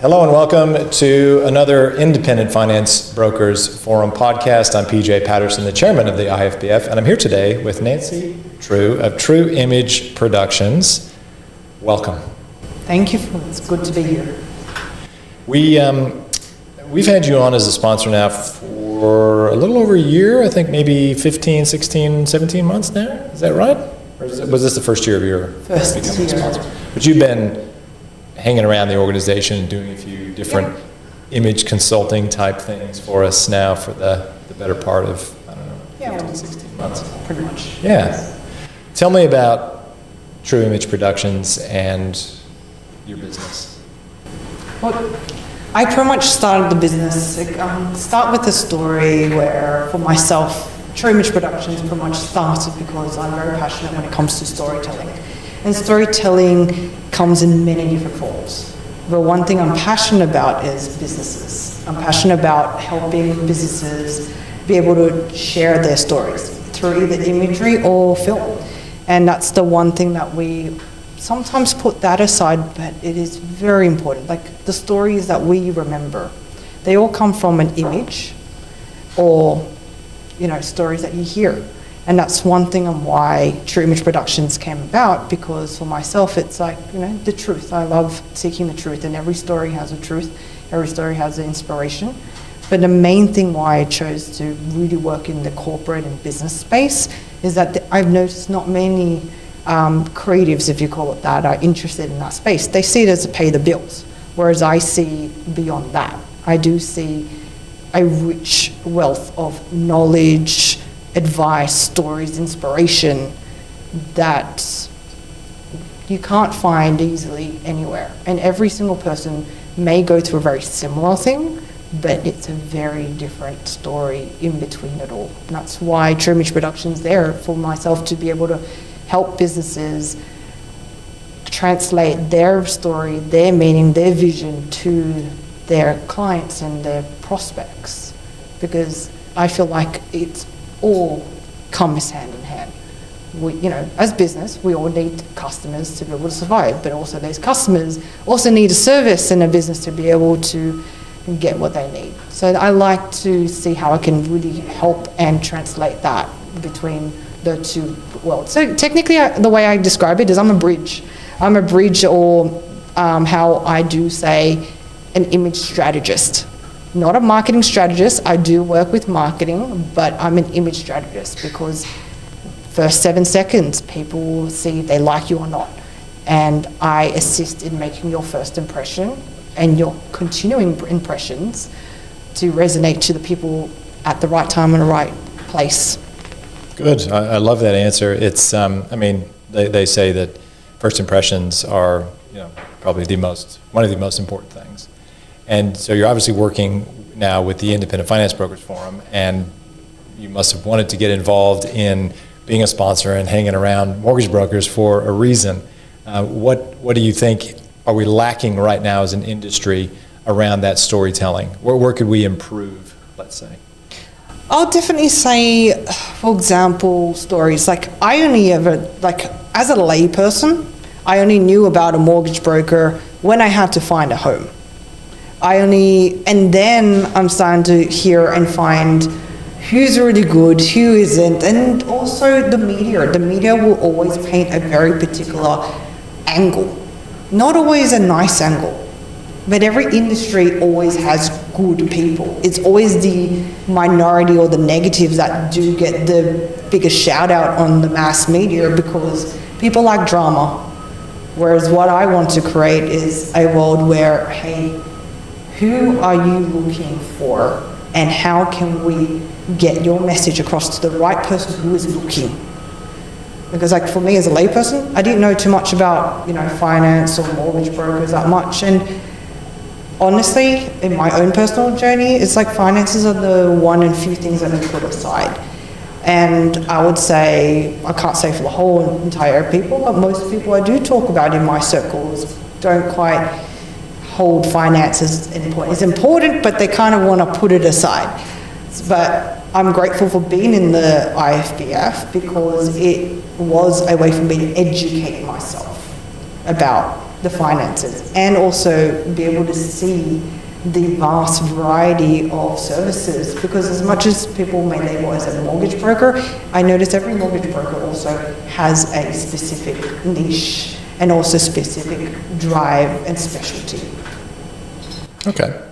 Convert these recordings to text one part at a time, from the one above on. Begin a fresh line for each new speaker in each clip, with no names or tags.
Hello and welcome to another Independent Finance Brokers Forum podcast. I'm PJ Patterson, the chairman of the IFBF, and I'm here today with Nancy Trieu of Trieu Image Productions. Welcome.
Thank you. It's good to be here.
We've had you on as a sponsor now for a little over a year, I think maybe 15, 16, 17 months now. Is that right? Or was this the first year of your becoming a sponsor? But you've been hanging around the organization and doing a few different image consulting type things for us now for the better part of, 15, 16 months.
Pretty much.
Yeah. Tell me about Trieu Image Productions and your business.
Well, I pretty much started the business, start with a story where, for myself, Trieu Image Productions pretty much started because I'm very passionate when it comes to storytelling. And storytelling comes in many different forms. But one thing I'm passionate about is businesses. I'm passionate about helping businesses be able to share their stories through either imagery or film. And that's the one thing that we sometimes put that aside, but it is very important. Like the stories that we remember, they all come from an image or, stories that you hear. And that's one thing on why Trieu Image Productions came about, because for myself, it's like, the truth. I love seeking the truth, and every story has a truth. Every story has an inspiration. But the main thing why I chose to really work in the corporate and business space is that I've noticed not many creatives, if you call it that, are interested in that space. They see it as to pay the bills, whereas I see beyond that. I do see a rich wealth of knowledge, advice, stories, inspiration that you can't find easily anywhere. And every single person may go through a very similar thing, but it's a very different story in between it all. And that's why Trieu Image Productions is there for myself to be able to help businesses translate their story, their meaning, their vision to their clients and their prospects. Because I feel like it's all comes hand in hand. We, as business, we all need customers to be able to survive, but also those customers also need a service and a business to be able to get what they need. So I like to see how I can really help and translate that between the two worlds. So technically, the way I describe it is I'm a bridge. I'm a bridge, or how I do say, an image strategist. Not a marketing strategist. I do work with marketing, but I'm an image strategist because first 7 seconds, people will see if they like you or not. And I assist in making your first impression and your continuing impressions to resonate to the people at the right time and the right place.
Good. I love that answer. It's, they say that first impressions are, probably one of the most important things. And so you're obviously working now with the Independent Finance Brokers Forum, and you must have wanted to get involved in being a sponsor and hanging around mortgage brokers for a reason. What do you think are we lacking right now as an industry around that storytelling? Where could we improve, let's say?
I'll definitely say, for example, stories. Like I only ever, as a layperson, I only knew about a mortgage broker when I had to find a home. And then I'm starting to hear and find who's really good, who isn't, and also the media. The media will always paint a very particular angle, not always a nice angle, but every industry always has good people. It's always the minority or the negatives that do get the biggest shout out on the mass media because people like drama. Whereas what I want to create is a world where, hey, who are you looking for, and how can we get your message across to the right person who is looking? Because for me as a layperson, I didn't know too much about, finance or mortgage brokers that much. And honestly, in my own personal journey, it's like finances are the one and few things that I put aside. And I would say, I can't say for the whole entire people, but most people I do talk about in my circles don't quite hold finances important. It's important, but they kind of want to put it aside. But I'm grateful for being in the IFBF because it was a way for me to educate myself about the finances, and also be able to see the vast variety of services, because as much as people may label as a mortgage broker, I notice every mortgage broker also has a specific niche and also specific drive and specialty.
Okay.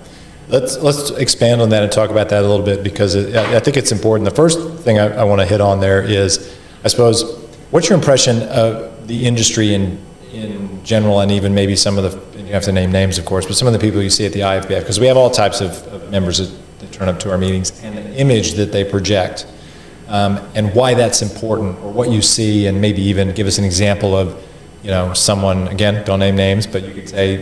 Let's expand on that and talk about that a little bit, because I think it's important. The first thing I want to hit on there is, I suppose, what's your impression of the industry in general, and even maybe some of the, you have to name names, of course, but some of the people you see at the IFBF, because we have all types of members that turn up to our meetings, and the image that they project, and why that's important, or what you see, and maybe even give us an example of, someone, again, don't name names, but you could say,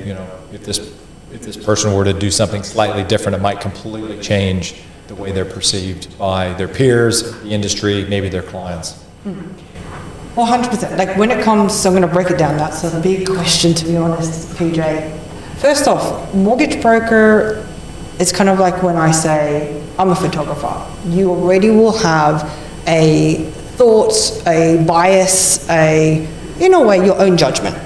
if this person were to do something slightly different, it might completely change the way they're perceived by their peers, the industry, maybe their clients.
Well, 100%. Like when it comes, so I'm going to break it down. That's a big question, to be honest, PJ. First off, mortgage broker, it's kind of like when I say I'm a photographer. You already will have a thought, a bias, in a way, your own judgment.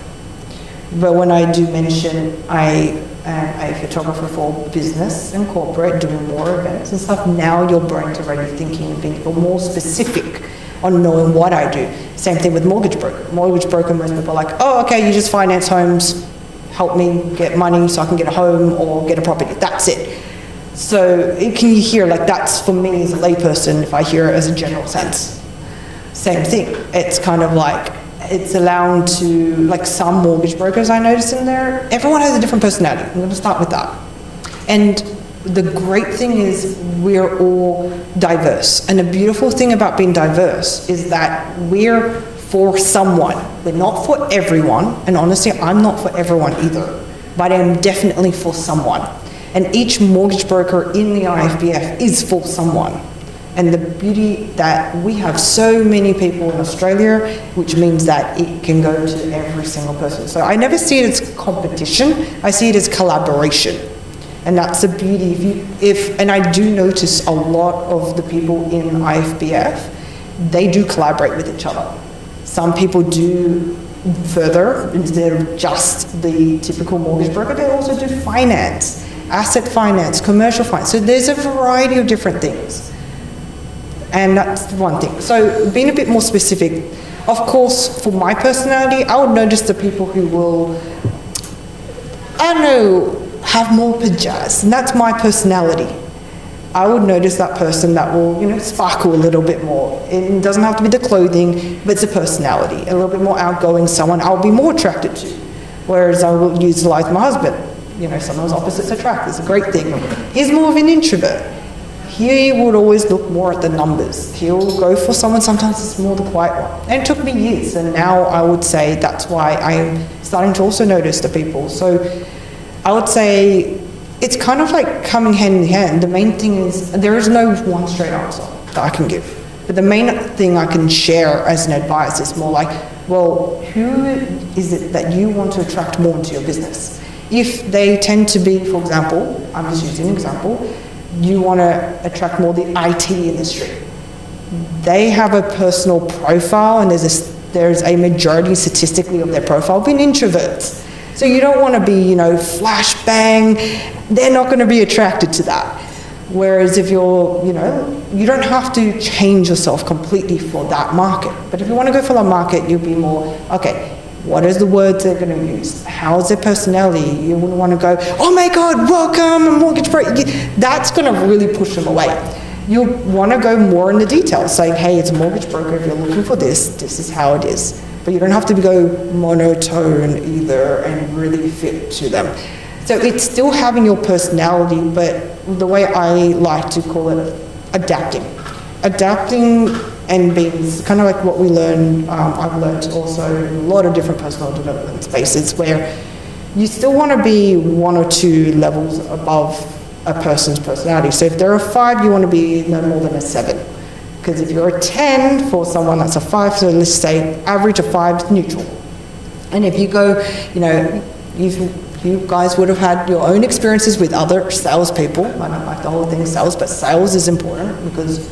But when I do mention I am a photographer for business and corporate, doing more events and stuff, now your brain's already thinking and being more specific on knowing what I do. Same thing with mortgage broker. Mortgage broker, most people are like, oh, okay, you just finance homes, help me get money so I can get a home or get a property. That's it. So can you hear, like, that's for me as a layperson, if I hear it as a general sense. Same thing. It's kind of like, it's allowing to, like some mortgage brokers I notice in there, everyone has a different personality. I'm going to start with that. And the great thing is we're all diverse. And the beautiful thing about being diverse is that we're for someone. We're not for everyone. And honestly, I'm not for everyone either. But I'm definitely for someone. And each mortgage broker in the IFBF is for someone. And the beauty that we have so many people in Australia, which means that it can go to every single person. So I never see it as competition. I see it as collaboration. And that's the beauty. And I do notice a lot of the people in IFBF, they do collaborate with each other. Some people do further, instead of just the typical mortgage broker, they also do finance, asset finance, commercial finance. So there's a variety of different things. And that's one thing. So being a bit more specific, of course, for my personality, I would notice the people who will, I don't know, have more pizzazz, and that's my personality. I would notice that person that will, sparkle a little bit more. It doesn't have to be the clothing, but it's a personality, a little bit more outgoing, someone I'll be more attracted to. Whereas I will utilize my husband. Sometimes opposites attract, it's a great thing. He's more of an introvert. He would always look more at the numbers. He'll go for someone, sometimes it's more the quiet one. And it took me years, and now I would say that's why I'm starting to also notice the people. So I would say it's kind of like coming hand in hand. The main thing is there is no one straight answer that I can give. But the main thing I can share as an advice is more like, well, who is it that you want to attract more into your business? If they tend to be, for example, I'm just using an example, you want to attract more the IT industry. They have a personal profile, and there's a majority statistically of their profile being introverts. So you don't want to be, flash bang. They're not going to be attracted to that. Whereas if you're, you don't have to change yourself completely for that market. But if you want to go for that market, you'll be more, okay, what is the words they're going to use? How's their personality? You wouldn't want to go, oh my God, welcome, mortgage broker. That's going to really push them away. You'll want to go more in the details, saying, hey, it's a mortgage broker. If you're looking for this is how it is. But you don't have to go monotone either and really fit to them. So it's still having your personality, but the way I like to call it, adapting. Adapting and being kind of like what we learn, I've learned also in a lot of different personal development spaces, where you still want to be one or two levels above a person's personality. So if they're a 5, you want to be no more than a 7. Because if you're a 10 for someone that's a 5, so let's say average of 5 is neutral. And if you go, you guys would have had your own experiences with other salespeople. I don't like the whole thing sales, but sales is important because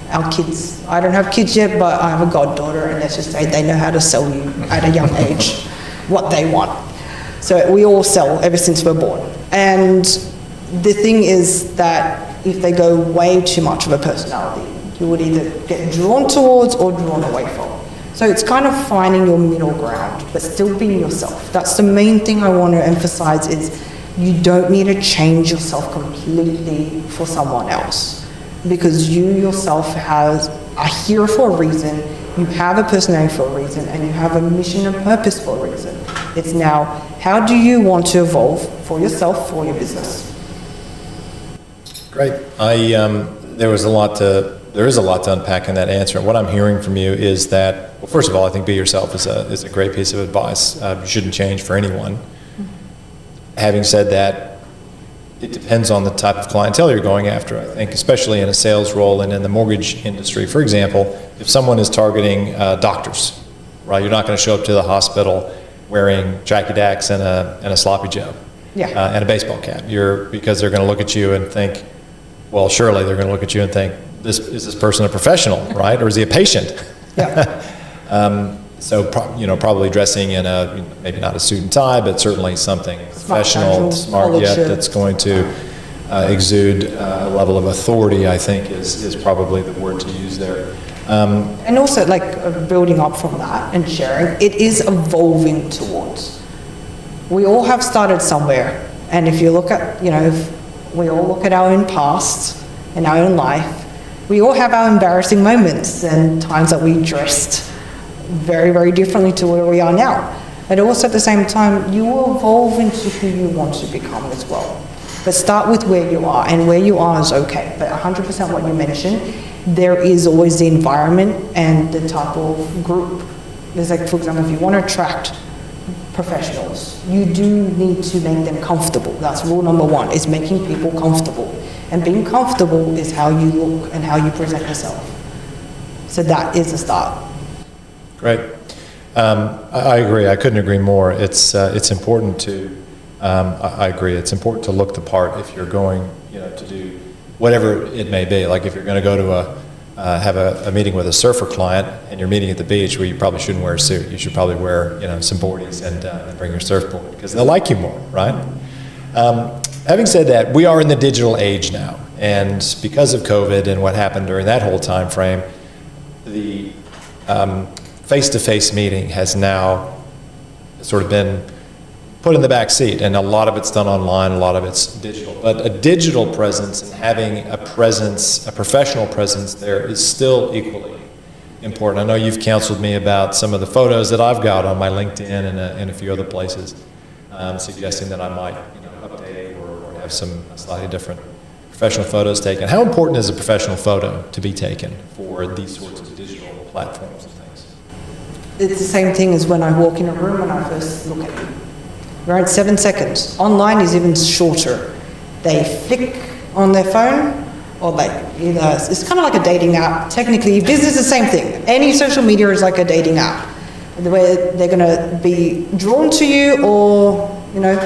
our kids, I don't have kids yet, but I have a goddaughter, and let's just say they know how to sell you at a young age what they want. So we all sell ever since we're born. And the thing is that if they go way too much of a personality, you would either get drawn towards or drawn away from. So it's kind of finding your middle ground, but still being yourself. That's the main thing I want to emphasize is you don't need to change yourself completely for someone else, because you yourself are here for a reason, you have a personality for a reason, and you have a mission and purpose for a reason. It's now, how do you want to evolve for yourself, for your business?
Great. There is a lot to unpack in that answer. And what I'm hearing from you is that, well, first of all, I think be yourself is a great piece of advice. You shouldn't change for anyone. Having said that, it depends on the type of clientele you're going after, I think, especially in a sales role and in the mortgage industry. For example, if someone is targeting doctors, right, you're not going to show up to the hospital wearing Jackie Dacks and a sloppy Joe and a baseball cap. Because they're going to look at you and think, well, surely they're going to look at you and think, is this person a professional, right, or is he a patient?
Yeah.
So probably dressing in maybe not a suit and tie, but certainly something professional, smart, that's going to exude a level of authority, I think is probably the word to use there.
And also, building up from that and sharing, it is evolving towards. We all have started somewhere, and if you look at, if we all look at our own past and our own life, we all have our embarrassing moments and times that we dressed very, very differently to where we are now. But also at the same time, you will evolve into who you want to become as well. But start with where you are, and where you are is okay. But 100% what you mentioned, there is always the environment and the type of group. There's for example, if you want to attract professionals, you do need to make them comfortable. That's rule number one, is making people comfortable. And being comfortable is how you look and how you present yourself. So that is a start.
Great. I agree. I couldn't agree more. It's important to, I agree, it's important to look the part if you're going, to do whatever it may be. Like if you're going to go to have a meeting with a surfer client and you're meeting at the beach, where you probably shouldn't wear a suit. You should probably wear, some boardies and bring your surfboard, because they'll like you more, right? Having said that, we are in the digital age now, and because of COVID and what happened during that whole time frame, the face-to-face meeting has now sort of been put in the back seat, and a lot of it's done online, a lot of it's digital. But a digital presence and having a presence, a professional presence there, is still equally important. I know you've counseled me about some of the photos that I've got on my LinkedIn and a few other places, suggesting that I might update or have some slightly different professional photos taken. How important is a professional photo to be taken for these sorts of digital platforms and things?
It's the same thing as when I walk in a room and I first look at you. Right, 7 seconds. Online is even shorter. They flick on their phone, or it's kind of like a dating app. Technically, business is the same thing. Any social media is like a dating app, where they're going to be drawn to you or,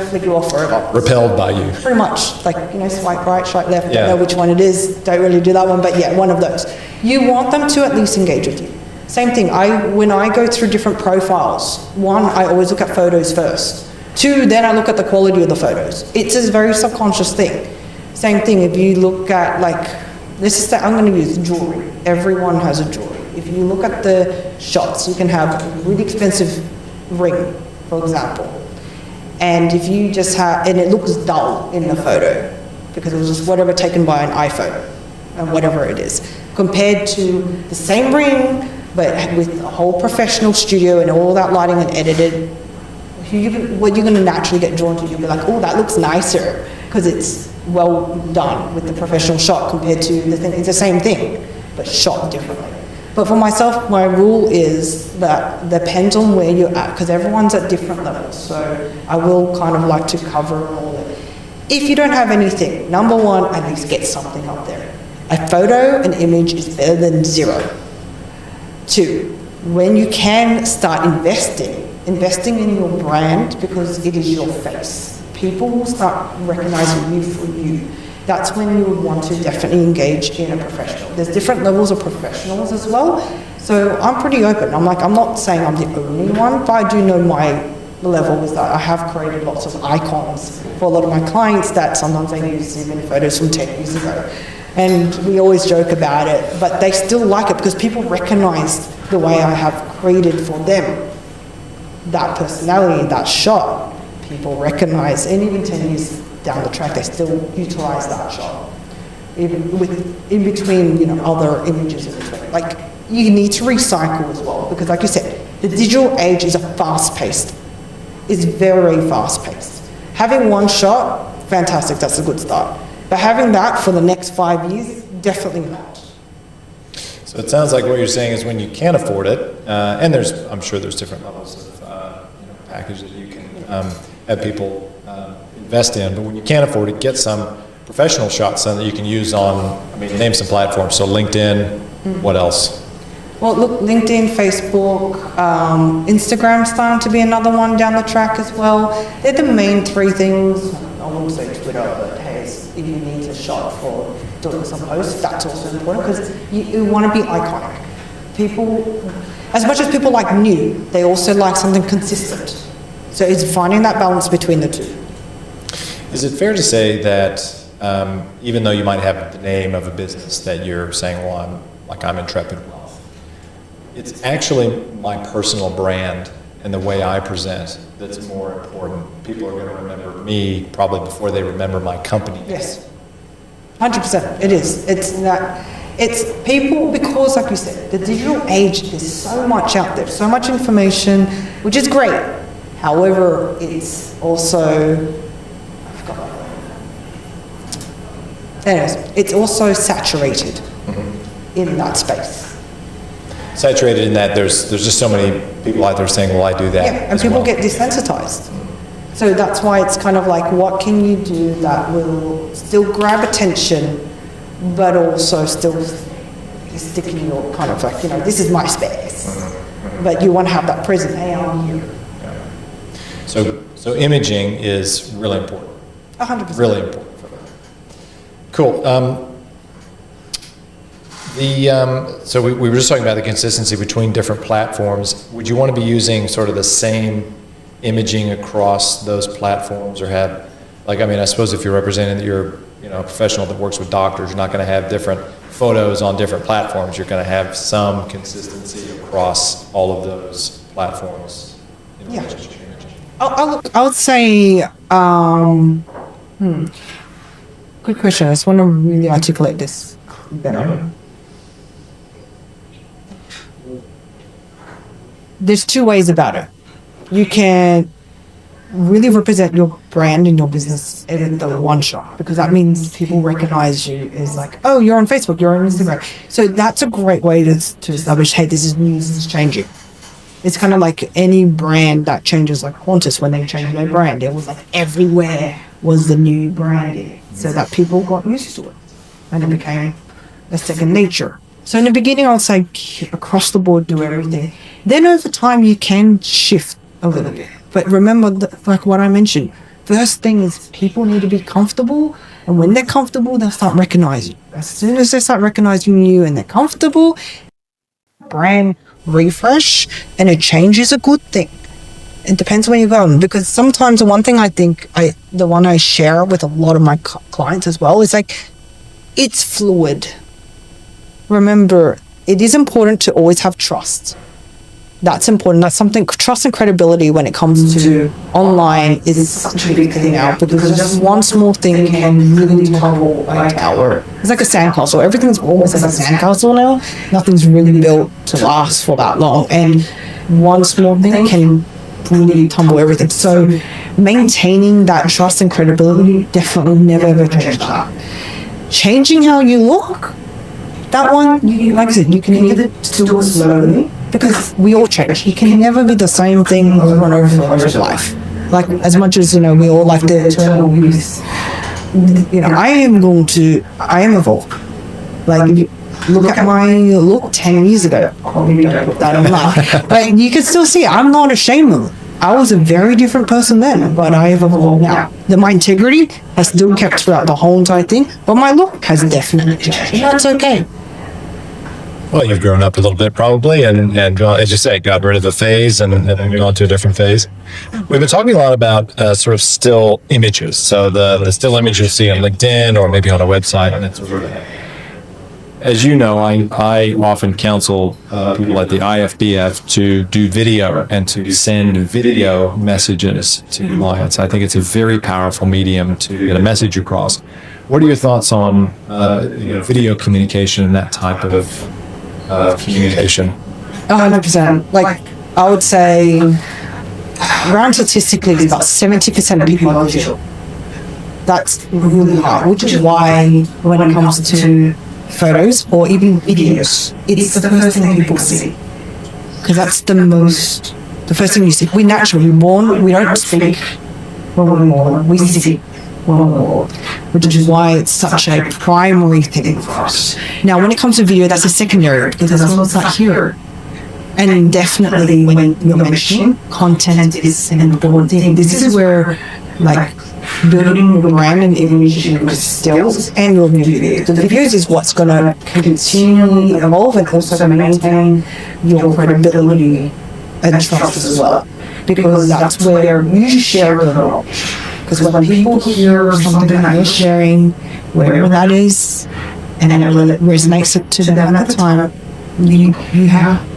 flick you off forever.
Repelled by you.
Pretty much. Swipe right, swipe left. Don't know which one it is. Don't really do that one, but yeah, one of those. You want them to at least engage with you. Same thing. When I go through different profiles, one, I always look at photos first. Two, then I look at the quality of the photos. It's a very subconscious thing. Same thing, if you look at I'm going to use jewelry. Everyone has a jewelry. If you look at the shots, you can have a really expensive ring, for example. And if you just and it looks dull in the photo, because it was just whatever taken by an iPhone, and whatever it is, compared to the same ring, but with a whole professional studio and all that lighting and edited, what you're going to naturally get drawn to, you'll be like, oh, that looks nicer, because it's well done with the professional shot compared to the thing. It's the same thing, but shot differently. But for myself, my rule is that depends on where you're at, because everyone's at different levels. So I will kind of like to cover all of it. If you don't have anything, number one, at least get something up there. A photo, an image is better than zero. Two, when you can start investing in your brand, because it is your face. People will start recognizing you for you. That's when you would want to definitely engage in a professional. There's different levels of professionals as well. So I'm pretty open. I'm not saying I'm the only one, but I do know my level is that I have created lots of icons for a lot of my clients that sometimes they use even photos from 10 years ago. And we always joke about it, but they still like it because people recognize the way I have created for them that personality, that shot. People recognize, and even 10 years down the track, they still utilize that shot. Even with, in between, you know, other images in between. Like, you need to recycle as well, because like you said, the digital age is fast-paced. It's very fast-paced. Having one shot, fantastic, that's a good start. But having that for the next 5 years, definitely not.
So it sounds like what you're saying is when you can't afford it, and I'm sure there's different levels of package that you can have people invest in, but when you can't afford it, get some professional shots that you can use on, name some platforms. So LinkedIn, what else?
Well, look, LinkedIn, Facebook, Instagram's starting to be another one down the track as well. They're the main three things. I wouldn't say Twitter, but hey, if you need a shot for doing some posts, that's also important because you want to be iconic. People, as much as people like new, they also like something consistent. So it's finding that balance between the two.
Is it fair to say that even though you might have the name of a business that you're saying, well, I'm Intrepid Wealth, it's actually my personal brand and the way I present that's more important? People are going to remember me probably before they remember my company.
Yes, 100%. It is. It's people, because like you said, the digital age, there's so much out there, so much information, which is great. However, it's also, anyways, it's also saturated in that space.
Saturated in that there's just so many people out there saying, well, I do that.
Yeah, and people get desensitized. So that's why it's kind of like, what can you do that will still grab attention, but also still stick in your kind of like, this is my space. But you want to have that present, hey, I'm here.
So imaging is really important.
100%.
Really important for that. Cool. So we were just talking about the consistency between different platforms. Would you want to be using sort of the same imaging across those platforms, or have, I suppose if you're representing that you're a professional that works with doctors, you're not going to have different photos on different platforms. You're going to have some consistency across all of those platforms.
Yeah. I would say, good question. I just want to really articulate this better. There's two ways about it. You can really represent your brand and your business in the one shot, because that means people recognize you as like, oh, you're on Facebook, you're on Instagram. So that's a great way to establish, hey, this is new, this is changing. It's kind of like any brand that changes, like Qantas, when they changed their brand, it was like everywhere was the new branding, so that people got used to it and it became a second nature. So in the beginning, I'll say across the board, do everything. Then over time, you can shift a little bit. But remember, like what I mentioned, first thing is people need to be comfortable. And when they're comfortable, they'll start recognizing you. As soon as they start recognizing you and they're comfortable, brand refresh and a change is a good thing. It depends where you're going, because sometimes the one thing the one I share with a lot of my clients as well is like, it's fluid. Remember, it is important to always have trust. That's important. That's something, trust and credibility when it comes to online is such a big thing now, because just one small thing can really topple a tower. It's like a sandcastle. Everything's almost like a sandcastle now. Nothing's really built to last for that long. And one small thing can really tumble everything. So maintaining that trust and credibility, definitely never ever change that. Changing how you look, that one, like I said, you can either do it slowly, because we all change. You can never be the same thing over and over for the rest of life. Like, as much as, we all like the eternal youth. I am evolved. Like, if you look at my look 10 years ago, probably don't put that online. But you can still see, I'm not ashamed of it. I was a very different person then, but I have evolved now. My integrity has still kept throughout the whole entire thing, but my look has definitely changed. And that's okay.
Well, you've grown up a little bit probably, and as you say, got rid of the phase and gone to a different phase. We've been talking a lot about sort of still images. So the still image you'll see on LinkedIn or maybe on a website, and it's sort of, as you know, I often counsel people at the IFBF to do video and to send video messages to clients. I think it's a very powerful medium to get a message across. What are your thoughts on video communication and that type of communication?
100%. Like, I would say, around statistically, it's about 70% of people are visual. That's really high, which is why when it comes to photos or even videos, it's the first thing people see. Because that's the first thing you see. We naturally born, we don't speak when we're born, we see when we're born, which is why it's such a primary thing for us. Now, when it comes to video, that's a secondary, because that's what's not here. And definitely when you're mentioning content is an important thing. This is where, like, building your brand and image and skills and your videos. The videos is what's going to continually evolve and also maintain your credibility and trust as well. Because that's where you share the knowledge. Because when people hear something that you're sharing, wherever that is, and then it resonates to them at the time, you have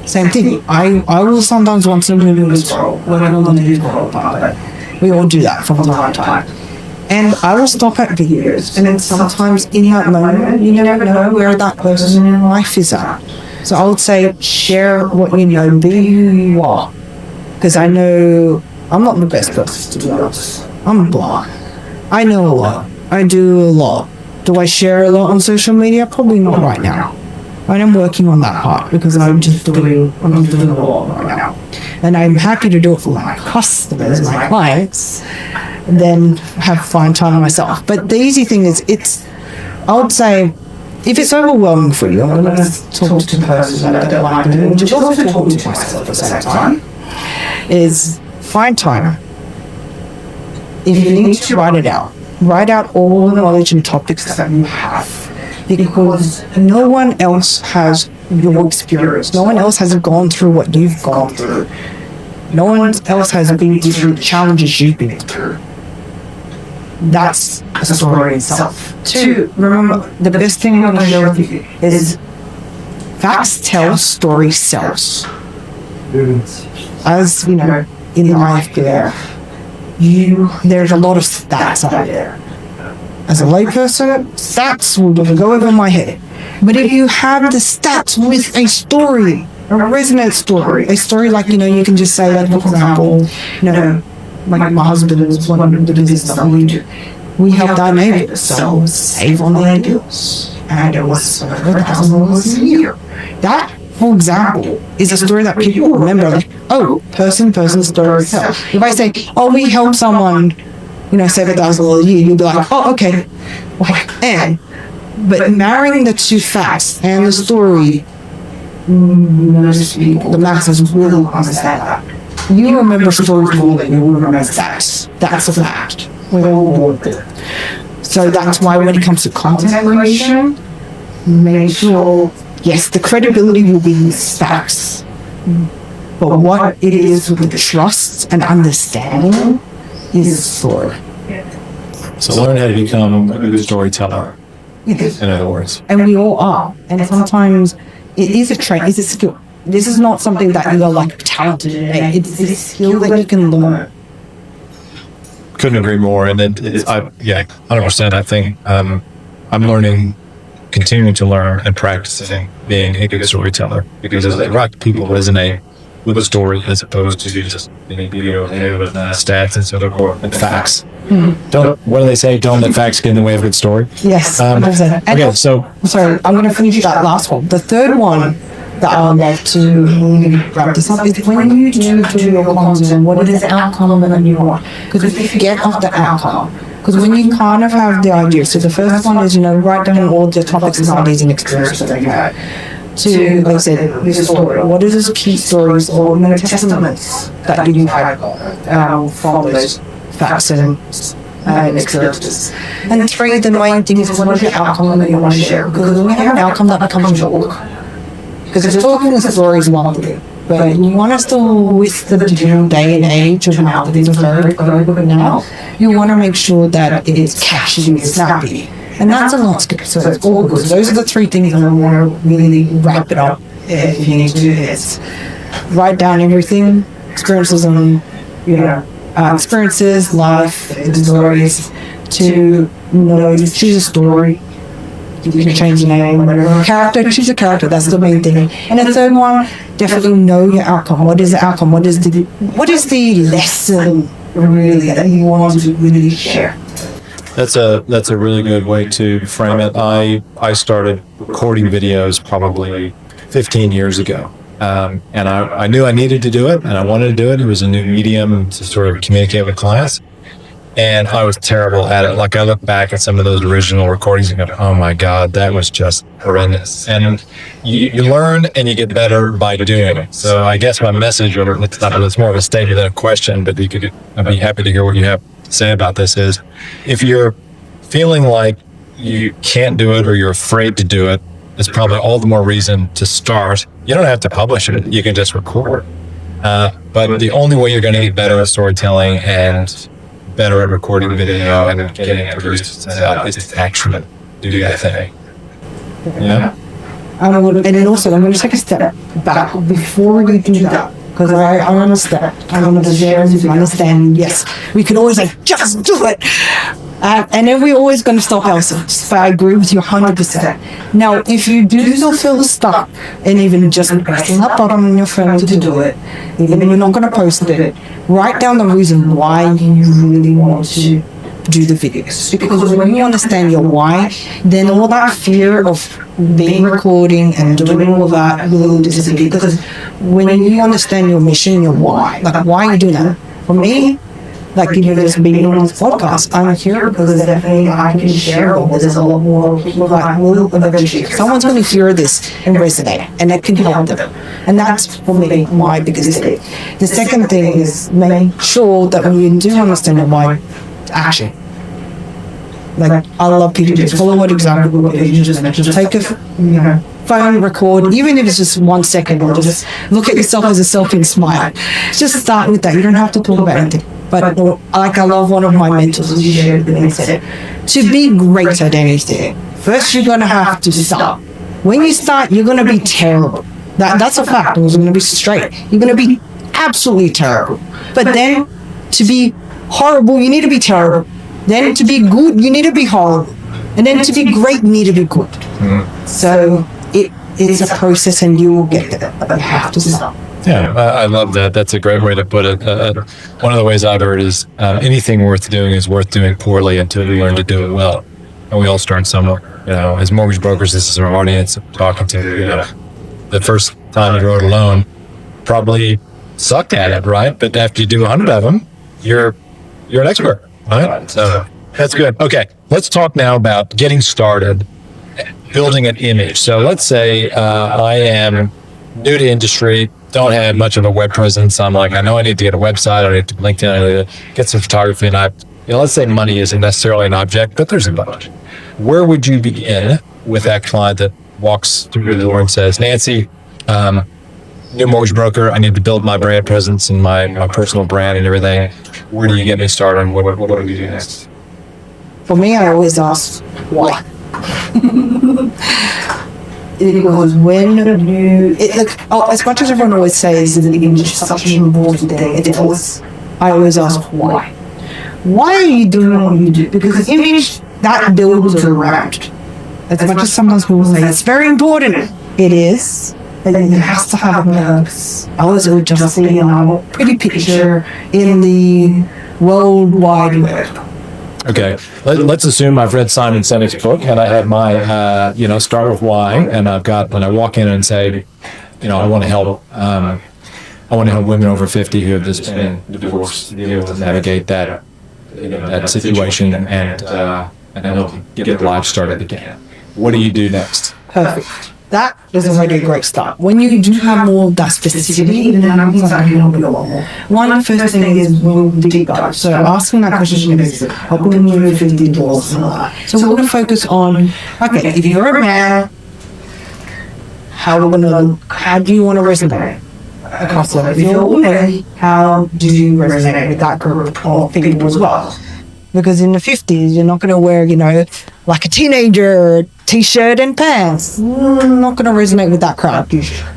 same thing. I will sometimes want to do this role when I'm on the news role, but we all do that from time to time. And I will stop at videos, and then sometimes in that moment, you never know where that person in life is at. So I would say share what you know, be who you are. Because I know I'm not the best person, to be honest. I'm blind. I know a lot. I do a lot. Do I share a lot on social media? Probably not right now. I am working on that part because I'm doing a lot right now. And I'm happy to do it for my customers, my clients, and then have fun time myself. But the easy thing is, I would say, if it's overwhelming for you, I'm going to talk to the person that I don't like doing, which is also talking to myself at the same time, is find time. If you need to write it out, write out all the knowledge and topics that you have. Because no one else has your experience. No one else has gone through what you've gone through. No one else has been through the challenges you've been through. That's a story itself. Two, remember, the best thing I'm going to share with you is facts tell, story sells. As you know, in life there, there's a lot of stats out there. As a layperson, stats will go over my head. But if you have the stats with a story, a resonant story, a story like, you can just say, like, for example, like my husband is one of the business that we do. We helped our neighbors save on their bills. And it was over $1,000 a year. That, for example, is a story that people remember, like, oh, person, story, self. If I say, oh, we helped someone, save $1,000 a year, you'll be like, oh, okay. But marrying the two facts and the story, most people, the masses will understand that. You remember stories more than you will remember facts. That's a fact. We're all born with it. So that's why when it comes to content creation, make sure, yes, the credibility will be in facts. But what it is with the trust and understanding is a story.
So learn how to become a good storyteller, in other words.
And we all are. And sometimes it is a trait, it's a skill. This is not something that you are like talented in. It's a skill that you can learn.
Couldn't agree more. And then, 100%. I think I'm learning, continuing to learn and practicing being a good storyteller, because as the right people resonate with a story as opposed to just being video and stats and sort of and facts. Mm-hmm. What do they say? Don't let facts get in the way of a good story.
Yes.
Okay, so
sorry, I'm going to finish that last one. The third one that I would love to wrap this up is when you do your content, what is the outcome that you want? Because if you forget of the outcome, because when you kind of have the idea, so the first one is, write down all the topics and ideas and experiences that you had. To, like I said, your story. What is those key stories or testaments that you had from those facts and experiences? And three, the main thing is what is the outcome that you want to share? Because when you have an outcome, that becomes your book. Because if talking a story is one thing, but you want to still, with the digital day and age of how things are very good now, you want to make sure that it's catchy and snappy. And that's a lot to get, so it's all good. Those are the three things I want to really wrap it up if you need to do this. Write down everything, experiences and, experiences, life, stories, to choose a story. You can change the name, whatever. Character, choose a character, that's the main thing. And the third one, definitely know your outcome. What is the outcome? What is the lesson really that you want to really share?
That's a really good way to frame it. I started recording videos probably 15 years ago. And I knew I needed to do it and I wanted to do it. It was a new medium to sort of communicate with clients. And I was terrible at it. Like I look back at some of those original recordings and go, oh my God, that was just horrendous. And you learn and you get better by doing it. So I guess my message, or it's more of a statement than a question, but I'd be happy to hear what you have to say about this is, if you're feeling like you can't do it or you're afraid to do it, it's probably all the more reason to start. You don't have to publish it. You can just record. But the only way you're going to get better at storytelling and better at recording video and getting it produced is to actually do that thing. Yeah.
And then also, I'm going to take a step back before we do that, because I understand. I want to share with you. Understand? Yes, we can always just do it, and then we're always going to stop ourselves. But I agree with you 100%. Now, if you do still feel stuck, and even just pressing that button on your phone to do it, even if you're not going to post it, write down the reason why you really want to do the videos. Because when you understand your why, then all that fear of being recording and doing all that will disappear. Because when you understand your mission, your why, like why you do that. For me, like even just being on this podcast, I'm here because definitely I can share all this. There's a lot more people that will eventually. Someone's going to hear this and resonate, and that can help them. And that's for me my biggest thing. The second thing is make sure that when you do understand your why, action. Like I love people to follow what you just mentioned. Take a phone, record, even if it's just 1 second, or just look at yourself as a selfie and smile. Just start with that. You don't have to talk about anything. But like I love one of my mentors who shared with me and said, to be great at anything, first you're going to have to start. When you start, you're going to be terrible. That's a fact. It's going to be straight. You're going to be absolutely terrible. But then to be horrible, you need to be terrible. Then to be good, you need to be horrible. And then to be great, you need to be good. So it's a process and you will get there. But you have to start.
Yeah, I love that. That's a great way to put it. One of the ways I've heard is anything worth doing is worth doing poorly until you learn to do it well. And we all start somewhere. As mortgage brokers, this is our audience I'm talking to. The first time you wrote a loan, probably sucked at it, right? But after you do 100 of them, you're an expert, right? So that's good. Okay, let's talk now about getting started, building an image. So let's say I am new to industry, don't have much of a web presence. I'm like, I know I need to get a website, I need to LinkedIn, I need to get some photography, and let's say money isn't necessarily an object, but there's a budget. Where would you begin with that client that walks through the door and says, Nancy, new mortgage broker, I need to build my brand presence and my personal brand and everything. Where do you get me started, and what do we do next?
For me, I always ask, why? Because when you, as much as everyone always says that the image is such an important thing, I always ask why. Why are you doing what you do? Because the image, that builds around. As much as sometimes people say it's very important, it is, and then it has to have a purpose. Others will just see a pretty picture in the World Wide Web.
Okay, let's assume I've read Simon Sinek's book and I have my, start with why, and when I walk in and say, I want to help women over 50 who have just been divorced, be able to navigate that situation and help get their life started again. What do you do next?
Perfect. That is already a great start. When you do have more of that specificity, then I'm going to help you a lot more. One first thing is we'll deep dive. So asking that question is helping you with the doors and all that. So we're going to focus on, okay, if you're a man, how we're going to look, how do you want to resonate across the if you're a woman, how do you resonate with that group of people as well? Because in the 50s, you're not going to wear, like a teenager, t-shirt and pants. Not going to resonate with that crowd usually.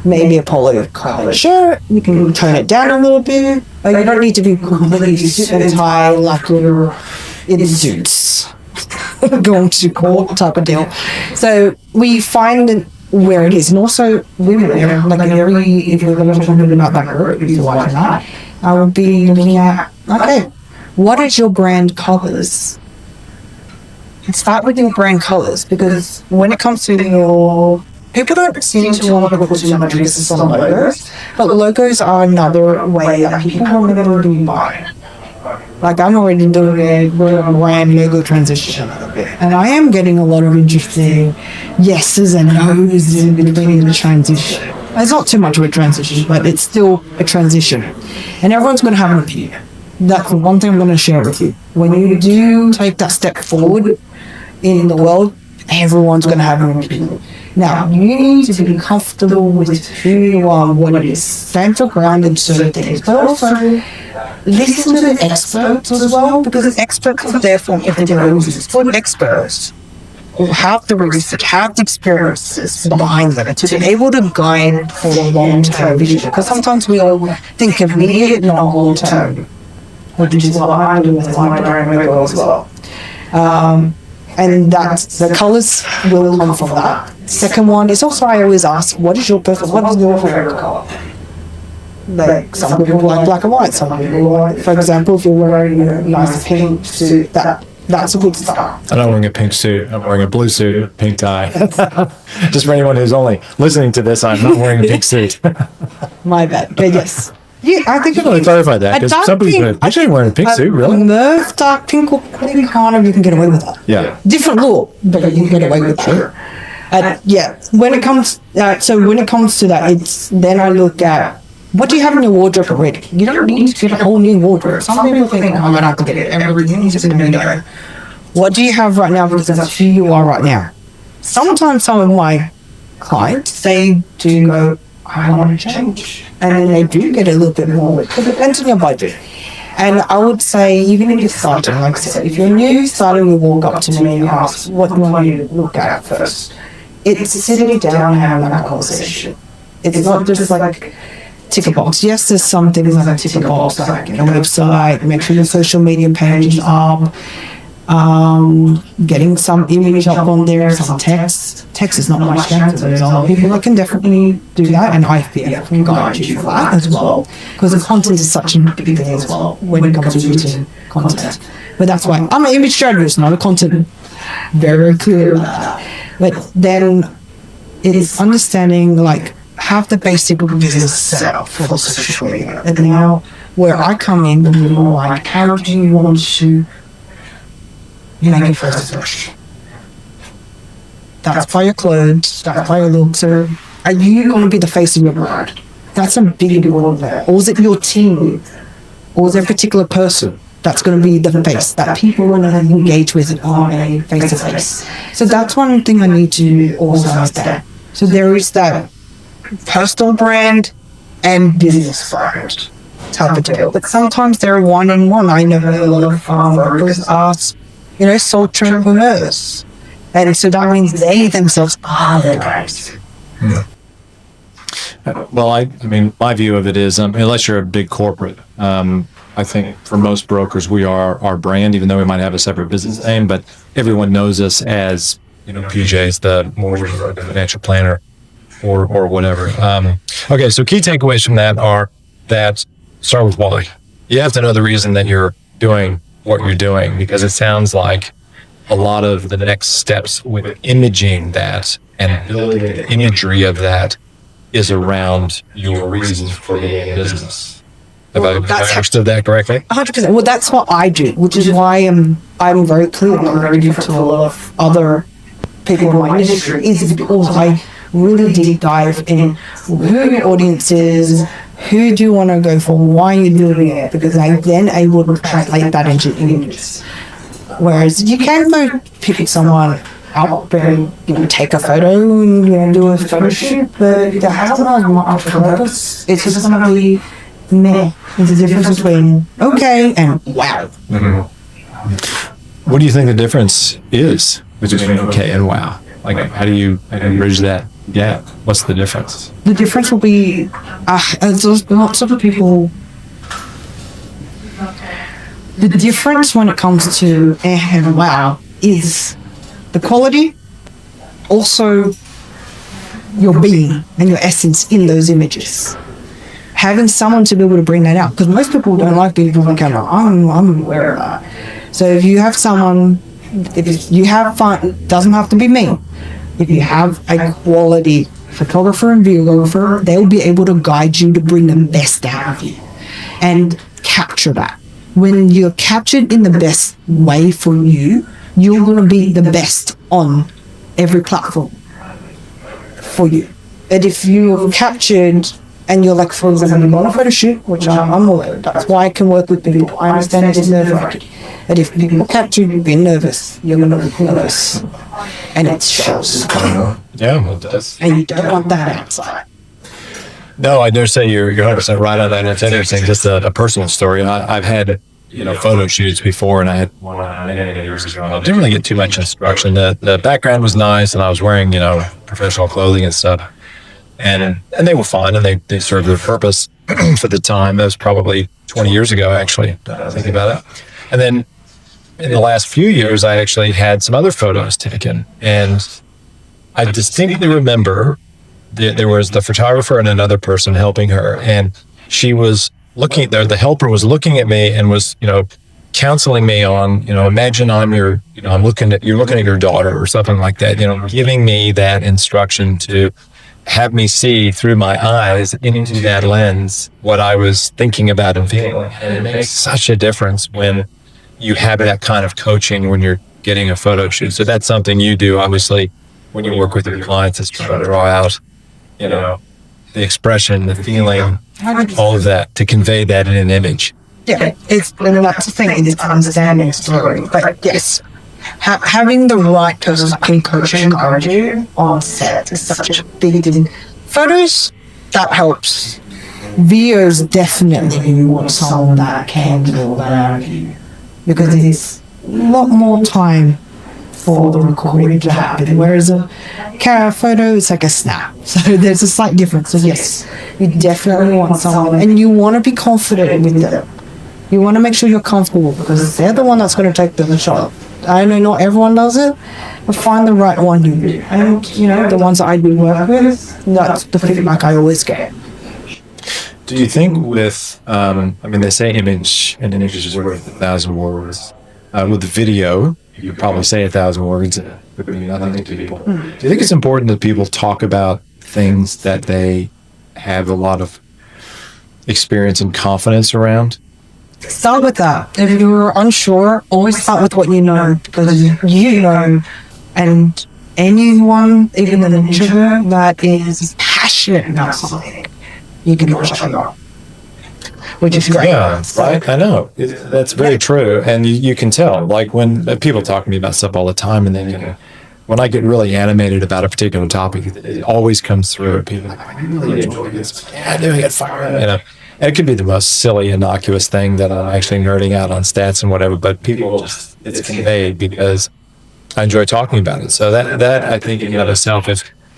Maybe a polo collared shirt, you can tone it down a little bit, but you don't need to be completely suit and tie like you're in suits. Going to court type of deal. So we find it where it is, and also women, like if we're going to talk about that group, if you're watching that, I would be looking at, okay, what is your brand colors? Start with your brand colors, because when it comes to your, people don't seem to want to put too much emphasis on logos, but logos are another way that people remember to buy. Like I'm already doing a brand logo transition a little bit, and I am getting a lot of interesting yeses and nos in between the transition. It's not too much of a transition, but it's still a transition, and everyone's going to have an opinion. That's the one thing I'm going to share with you. When you do take that step forward in the world, everyone's going to have an opinion. Now, you need to be comfortable with who you are, what it is. Stand your ground in certain things, but also listen to the experts as well, because experts are there for everything. For experts who have the research, have the experiences behind them to be able to guide for a long-term vision. Because sometimes we all think of immediate, not long-term, which is what I do with my brand logo as well. And that's, the colours will come from that. Second one is also, I always ask, what is your favorite colour? Like some people like black and white, some people like, for example, if you're wearing a nice pink suit, that's a good start.
I'm not wearing a pink suit, I'm wearing a blue suit, pink tie. Just for anyone who's only listening to this, I'm not wearing a pink suit.
My bad, but yes. Yeah, I think
I should clarify that, because some people say, I ain't wearing a pink suit, really?
Mauve, dark pink, or pink kind of, you can get away with that.
Yeah.
Different look, but you can get away with that.
Sure.
Yeah, when it comes to that, it's then I look at, what do you have in your wardrobe already? You don't need to get a whole new wardrobe. Some people think, I'm going to have to get everything just in a window. What do you have right now, because that's who you are right now? Sometimes some of my clients, they do go, I want to change. And then they do get a little bit more. It depends on your budget. And I would say, even if you're starting, like I said, if you're new starting, you walk up to me and ask, what do you want you to look at first? It's sitting down and having that conversation. It's not just like tick a box. Yes, there's some things like tick a box, like a website, make sure your social media page is up, getting some image up on there, some text. Text is not much down, so there's other people that can definitely do that, and IPF can guide you for that as well, because the content is such a big thing as well when it comes to written content. But that's why I'm an image strategist, not a content. Very clear about that. But then it is understanding, like, have the basic business set up for social media. And now where I come in, would be more like, how do you want to make your first impression? That's by your clothes, that's by your look. So are you going to be the face of your brand? That's a big one there. Or is it your team? Or is there a particular person that's going to be the face that people want to engage with on a face-to-face? So that's one thing I need to also understand. So there is that personal brand and business brand type of deal. But sometimes they're one-on-one. I know a lot of workers are, sole entrepreneurs. And so that means they themselves are their brands.
Yeah. Well, I mean, my view of it is, unless you're a big corporate, I think for most brokers, we are our brand, even though we might have a separate business name, but everyone knows us as, PJ's the mortgage financial planner or whatever. Okay, so key takeaways from that are that start with why. You have to know the reason that you're doing what you're doing, because it sounds like a lot of the next steps with imaging that and building the imagery of that is around your reasons for being in business. Have I understood that correctly?
100%. Well, that's what I do, which is why I'm very clear and very different to a lot of other people in my industry, is because I really deep dive in who your audience is, who do you want to go for, why are you doing it, because I'm then able to translate that into images. Whereas you can go pick someone up and take a photo and do a photo shoot, but it hasn't as much purpose. It's just going to be meh. There's a difference between okay and wow.
What do you think the difference is between okay and wow? Like, how do you bridge that gap? What's the difference?
The difference will be, there's lots of people. The difference when it comes to and wow is the quality, also your being and your essence in those images. Having someone to be able to bring that out, because most people don't like being on camera. I'm aware of that. So if you have someone, if you have fun, it doesn't have to be me. If you have a quality photographer and videographer, they'll be able to guide you to bring the best out of you and capture that. When you're captured in the best way for you, you're going to be the best on every platform for you. But if you're captured and you're like, for example, you're on a photo shoot, which I'm aware of, that's why I can work with people. I understand it is nerve-wracking. But if people capture you being nervous, you're going to be nervous. And it shows.
Yeah, it does.
And you don't want that outside.
No, I dare say you're 100% right on that. It's interesting. Just a personal story. I've had photo shoots before, and I had one many years ago. I didn't really get too much instruction. The background was nice, and I was wearing professional clothing and stuff, and they were fine, and they served their purpose for the time. That was probably 20 years ago, actually. Thinking about it, and then in the last few years, I actually had some other photos taken, and I distinctly remember. There was the photographer and another person helping her, and she was looking there. The helper was looking at me and was, counseling me on, imagine you're looking at your daughter or something like that, giving me that instruction to have me see through my eyes into that lens what I was thinking about and feeling. And it makes such a difference when you have that kind of coaching when you're getting a photo shoot. So that's something you do, obviously, when you work with your clients, is try to draw out the expression, the feeling, all of that, to convey that in an image.
Yeah, and that's the thing, it's understanding the story. But yes, having the right person that can coach and encourage you on set is such a big thing. Photos, that helps. Videos, definitely you want someone that can do that out of you. Because it's a lot more time for the recording to happen, whereas a camera photo is like a snap. So there's a slight difference. So yes, you definitely want someone, and you want to be confident with them. You want to make sure you're comfortable, because they're the one that's going to take the shot. I know not everyone does it, but find the right one you do. And the ones that I do work with, that's the feedback I always get.
Do you think with, they say image and an image is worth 1,000 words. With the video, you probably say 1,000 words, it would mean nothing to people. Do you think it's important that people talk about things that they have a lot of experience and confidence around?
Start with that. If you're unsure, always start with what you know, because and anyone, even an introvert that is passionate about something, you can push it on. Which is great.
Yeah, right. I know. That's very true. And you can tell, like when people talk to me about stuff all the time, and then when I get really animated about a particular topic, it always comes through. People are like, I really enjoy this. Yeah, I do get fired up. And it could be the most silly, innocuous thing that I'm actually nerding out on stats and whatever, but people it's conveyed because I enjoy talking about it. So that I think in and of itself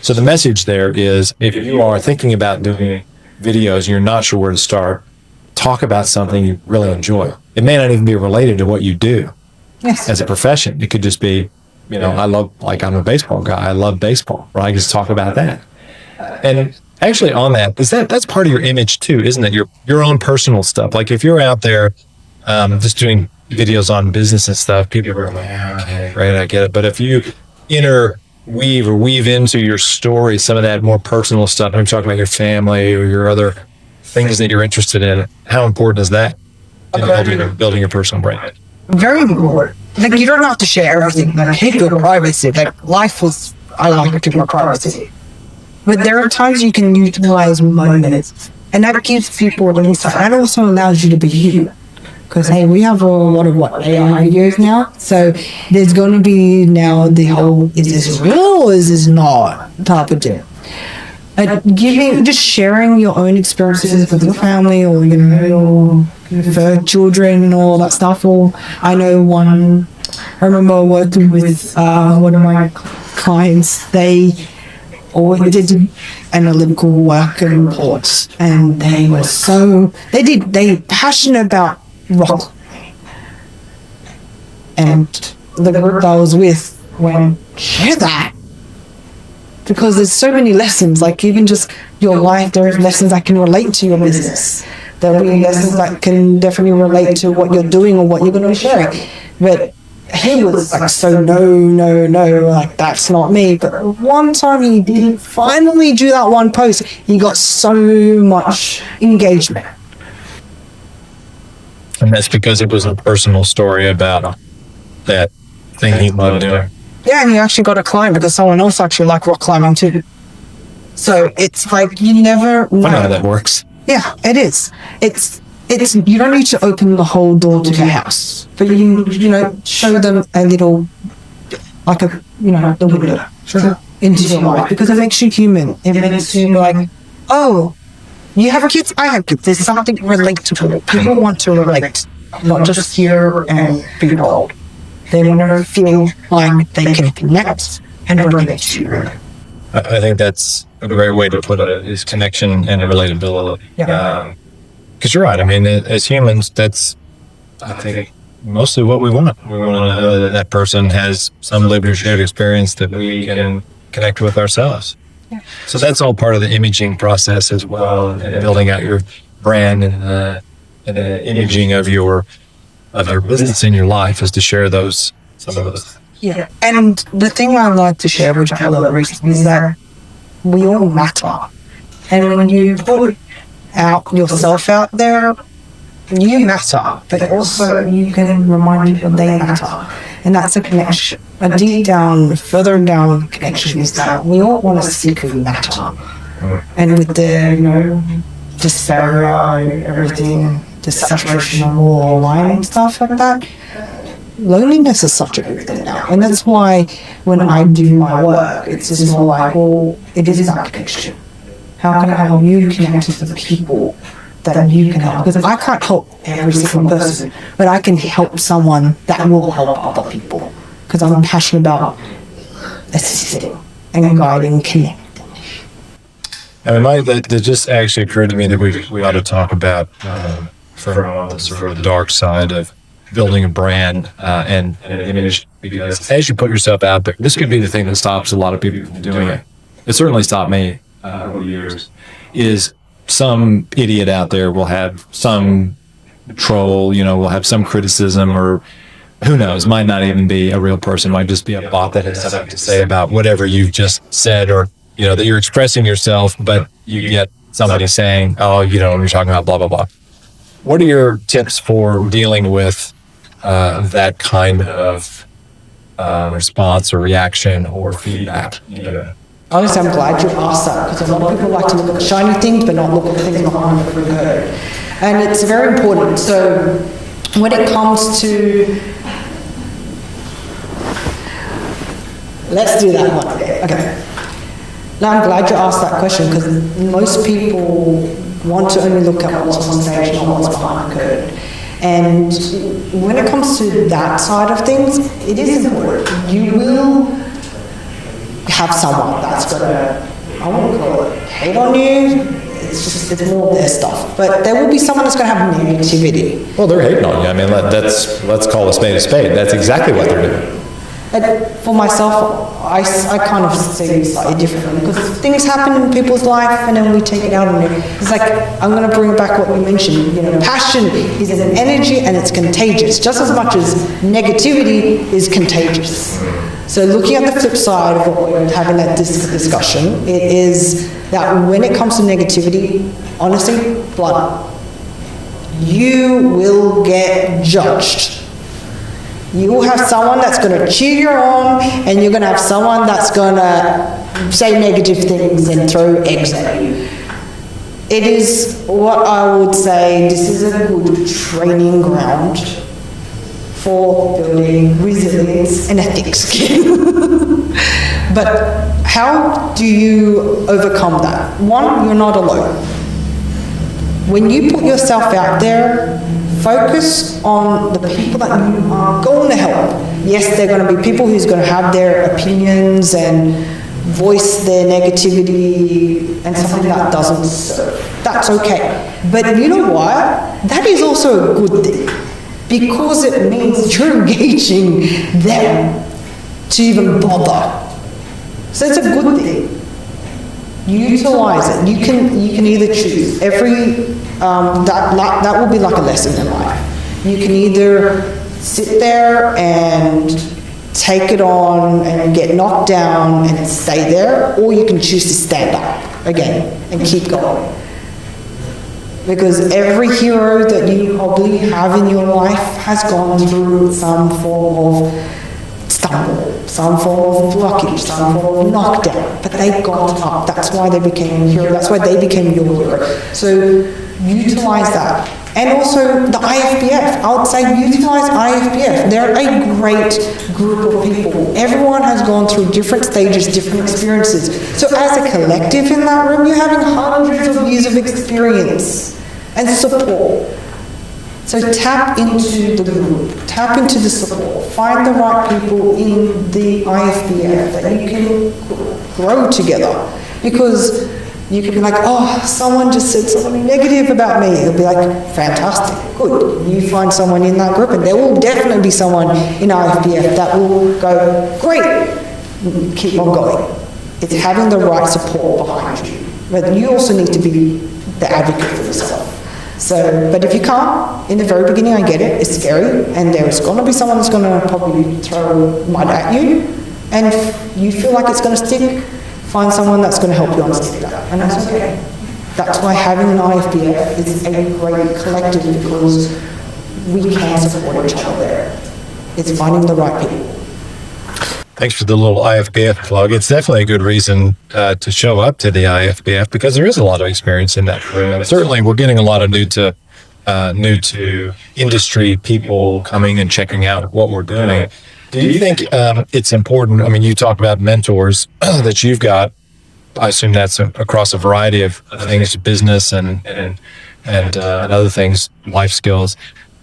so the message there is, if you are thinking about doing videos and you're not sure where to start, talk about something you really enjoy. It may not even be related to what you do as a profession. It could just be, I'm a baseball guy. I love baseball, right? I just talk about that. And actually on that's part of your image too, isn't it? Your own personal stuff. Like if you're out there just doing videos on business and stuff, people are like, okay, right, I get it. But if you weave into your story some of that more personal stuff, I'm talking about your family or your other things that you're interested in, how important is that in building your personal brand?
Very important. Like, you don't have to share everything. Like, keep your privacy. Like, I like to keep my privacy. But there are times you can utilize moments, and that gives people an insight. That also allows you to be human. Because, hey, we have a lot of AI videos now. So there's going to be now the whole, is this real or is this not type of deal. Just sharing your own experiences with your family or, your children and all that stuff. Or I remember working with one of my clients. They always did analytical work and reports, and they passionate about rock. And the group I was with went, share that. Because there's so many lessons, like even just your life, there are lessons that can relate to your business. There'll be lessons that can definitely relate to what you're doing or what you're going to be sharing. But he was like, so no, like that's not me. But one time he did finally do that one post, he got so much engagement.
And that's because it was a personal story about that thing he loved doing.
Yeah, and he actually got a client because someone else actually liked rock climbing too. So it's like you never know.
I know how that works.
Yeah, it is. It's you don't need to open the whole door to your house, but you show them a little, like the window into your life, because it makes you human. It makes you like, oh, you have kids, I have kids. There's something relatable. People want to relate, not just hear and be told. They want to feel like they can connect and relate to you.
I think that's a great way to put it, is connection and relatability.
Yeah.
Because you're right. I mean, as humans, that's, I think, mostly what we want. We want to know that that person has some lived or shared experience that we can connect with ourselves.
Yeah.
So that's all part of the imaging process as well, and building out your brand and the imaging of your business in your life is to share some of those.
Yeah. And the thing I like to share, which I love recently, is that we all matter. And when you put yourself out there, you matter, but also you can remind people they matter. And that's a connection. A deep down, further down connection is that we all want to see we matter. And with the, dysphoria and everything, the saturation of all online and stuff like that, loneliness is such a big thing now. And that's why when I do my work, it's just more like, well, it is that connection. How can I help you connect with the people that you can help? Because I can't help every single person, but I can help someone that will help other people. Because I'm passionate about assisting and guiding, connecting.
And that just actually occurred to me that we ought to talk about from the sort of the dark side of building a brand and an image, because as you put yourself out there, this could be the thing that stops a lot of people from doing it. It certainly stopped me over the years. Is some idiot out there will have some troll, will have some criticism, or who knows, might not even be a real person, might just be a bot that has something to say about whatever you've just said, or that you're expressing yourself, but you get somebody saying, oh, you're talking about blah, blah, blah. What are your tips for dealing with that kind of response or reaction or feedback?
Honestly, I'm glad you asked that, because a lot of people like to look at the shiny things but not look at the things behind the curtain. And it's very important. So when it comes to, let's do that one. Okay. Now I'm glad you asked that question, because most people want to only look at what's on stage, not what's behind the curtain. And when it comes to that side of things, it is important. You will have someone that's going to, I won't call it hate on you, it's more of their stuff. But there will be someone that's going to have negativity.
Well, they're hating on you. I mean, let's call a spade a spade. That's exactly what they're doing.
And for myself, I kind of see it slightly differently, because things happen in people's life and then we take it out on them. It's like, I'm going to bring back what we mentioned, passion is an energy and it's contagious, just as much as negativity is contagious. So looking at the flip side of what we're having that discussion, it is that when it comes to negativity, honestly, blunt, you will get judged. You will have someone that's going to cheer you on, and you're going to have someone that's going to say negative things and throw eggs at you. it is what I would say, this is a good training ground for building resilience and ethics skin. But how do you overcome that? One, you're not alone. When you put yourself out there, focus on the people that you are going to help. Yes, they're going to be people who's going to have their opinions and voice their negativity and something that doesn't serve. That's okay. But you know what? That is also a good thing, because it means you're engaging them to even bother. So it's a good thing. Utilize it. You can either choose. That will be like a lesson in life. You can either sit there and take it on and get knocked down and stay there, or you can choose to stand up again and keep going. Because every hero that you probably have in your life has gone through some form of stumble, some form of blockage, some form of knockdown, but they got up. That's why they became a hero. That's why they became your hero. So utilize that. And also the IFBF. I would say utilize IFBF. They're a great group of people. Everyone has gone through different stages, different experiences. So as a collective in that room, you're having hundreds of years of experience and support. So tap into the group, tap into the support, find the right people in the IFBF that you can grow together. Because you can be like, oh, someone just said something negative about me. It'll be like, fantastic, good. You find someone in that group, and there will definitely be someone in IFBF that will go, great, keep on going. It's having the right support behind you. But you also need to be the advocate for yourself. So, but if you can't, in the very beginning, I get it, it's scary, and there's going to be someone that's going to probably throw mud at you, and if you feel like it's going to stick, find someone that's going to help you unstick that, and that's okay. That's why having an IFBF is a great collective, because we can support each other there. It's finding the right people.
Thanks for the little IFBF plug. It's definitely a good reason to show up to the IFBF, because there is a lot of experience in that room. And certainly we're getting a lot of new to industry people coming and checking out what we're doing. Do you think it's important? I mean, you talk about mentors that you've got. I assume that's across a variety of things, business and other things, life skills.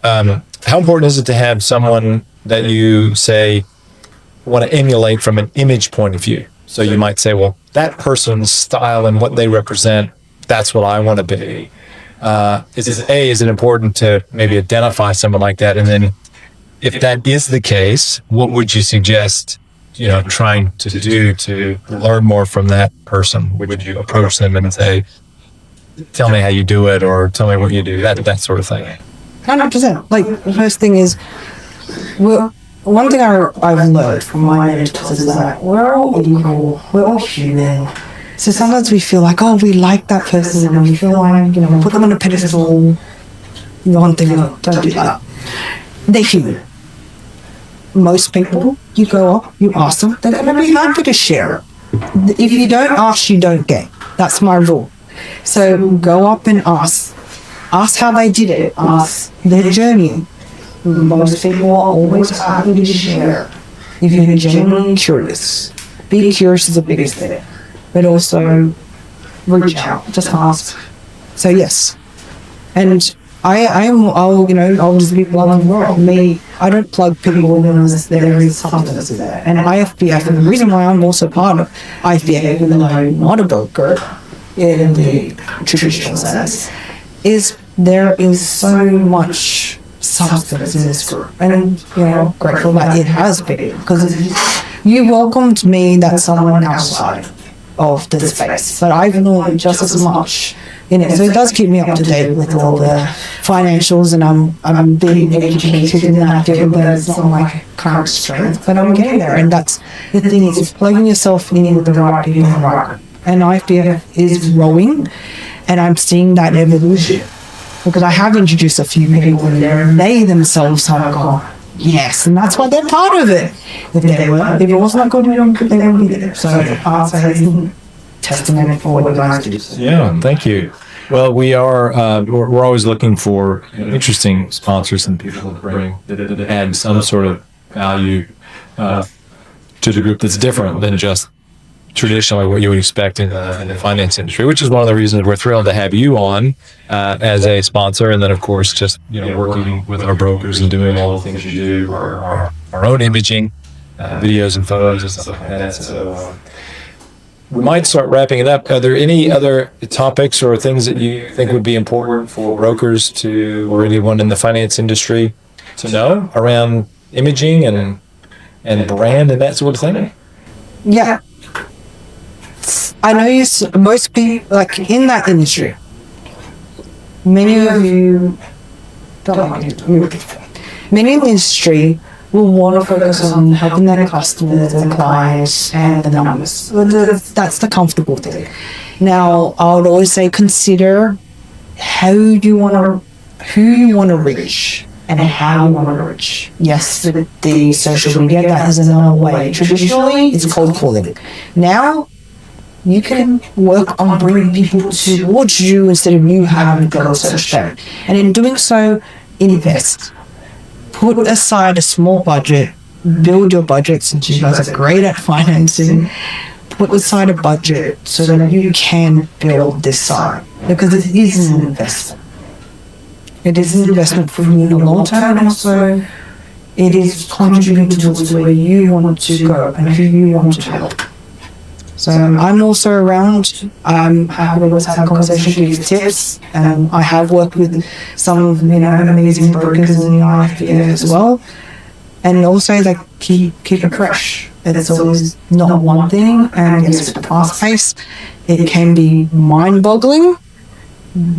How important is it to have someone that you say want to emulate from an image point of view? So you might say, well, that person's style and what they represent, that's what I want to be. Is it important to maybe identify someone like that? And then if that is the case, what would you suggest, trying to do to learn more from that person? Would you approach them and say, tell me how you do it, or tell me what you do, that sort of thing?
100%. Like, the first thing is, one thing I've learned from my mentors is that we're all equal, we're all human. So sometimes we feel like, oh, we like that person, and we feel like, put them on a pedestal. One thing, don't do that. They're human. Most people, you go up, you ask them, they're going to be happy to share. If you don't ask, you don't get. That's my rule. So go up and ask. Ask how they did it. Ask their journey. Most people are always happy to share if you're genuinely curious. Being curious is the biggest thing. But also reach out, just ask. So yes. And I'll just be blunt and raw. I don't plug people unless there is substance there. And IFBF, and the reason why I'm also part of IFBF, even though I'm not a broker in the traditional sense, is there is so much substance in this group. And, grateful that it has been, because you welcomed me, that's someone outside of the space. But I've learned just as much in it. So it does keep me up to date with all the financials, and I'm being educated in that field, but it's not my current strength. But I'm getting there, and that's the thing, is plugging yourself in with the right people in the right group. And IFBF is growing, and I'm seeing that evolution. Because I have introduced a few people in there, and they themselves have gone, yes, and that's why they're part of it. If it wasn't good, they wouldn't be there. So I'll say it's testimony for what you guys do.
Yeah, thank you. Well, we're always looking for interesting sponsors and people that add some sort of value to the group that's different than just traditionally what you would expect in the finance industry, which is one of the reasons we're thrilled to have you on as a sponsor. And then, of course, just working with our brokers and doing all the things you do, our own imaging, videos and photos and stuff like that. So we might start wrapping it up. Are there any other topics or things that you think would be important for brokers or anyone in the finance industry to know around imaging and brand and that sort of thing?
Yeah. I know most people, like in that industry, many of you don't like it. Many in the industry will want to focus on helping their customers, their clients, and the numbers. That's the comfortable thing. Now, I would always say consider who you want to reach and how you want to reach. Yes, the social media, that is another way. Traditionally, it's cold calling. Now, you can work on bringing people towards you instead of you having to go search them. And in doing so, invest. Put aside a small budget, build your budget, since you guys are great at financing. Put aside a budget so that you can build this side, because it is an investment. It is an investment for you in the long term, and also it is contributing towards where you want to go and who you want to help. So I'm also around. I'm happy to always have a conversation, give you tips. I have worked with some amazing brokers in the IFBA as well. And also keep it fresh. It's always not one thing, and yes, with the fast pace, it can be mind-boggling.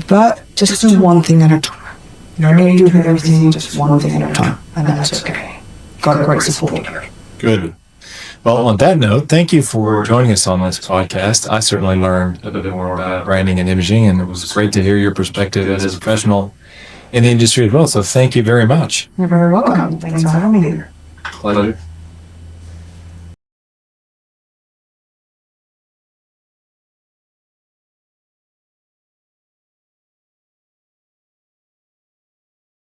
But just do one thing at a time. You don't need to do everything, just one thing at a time, and that's okay. Got a great support here.
Good. Well, on that note, thank you for joining us on this podcast. I certainly learned a bit more about branding and imaging, and it was great to hear your perspective as a professional in the industry as well. So thank you very much.
You're very welcome. Thanks for having me here.
Pleasure.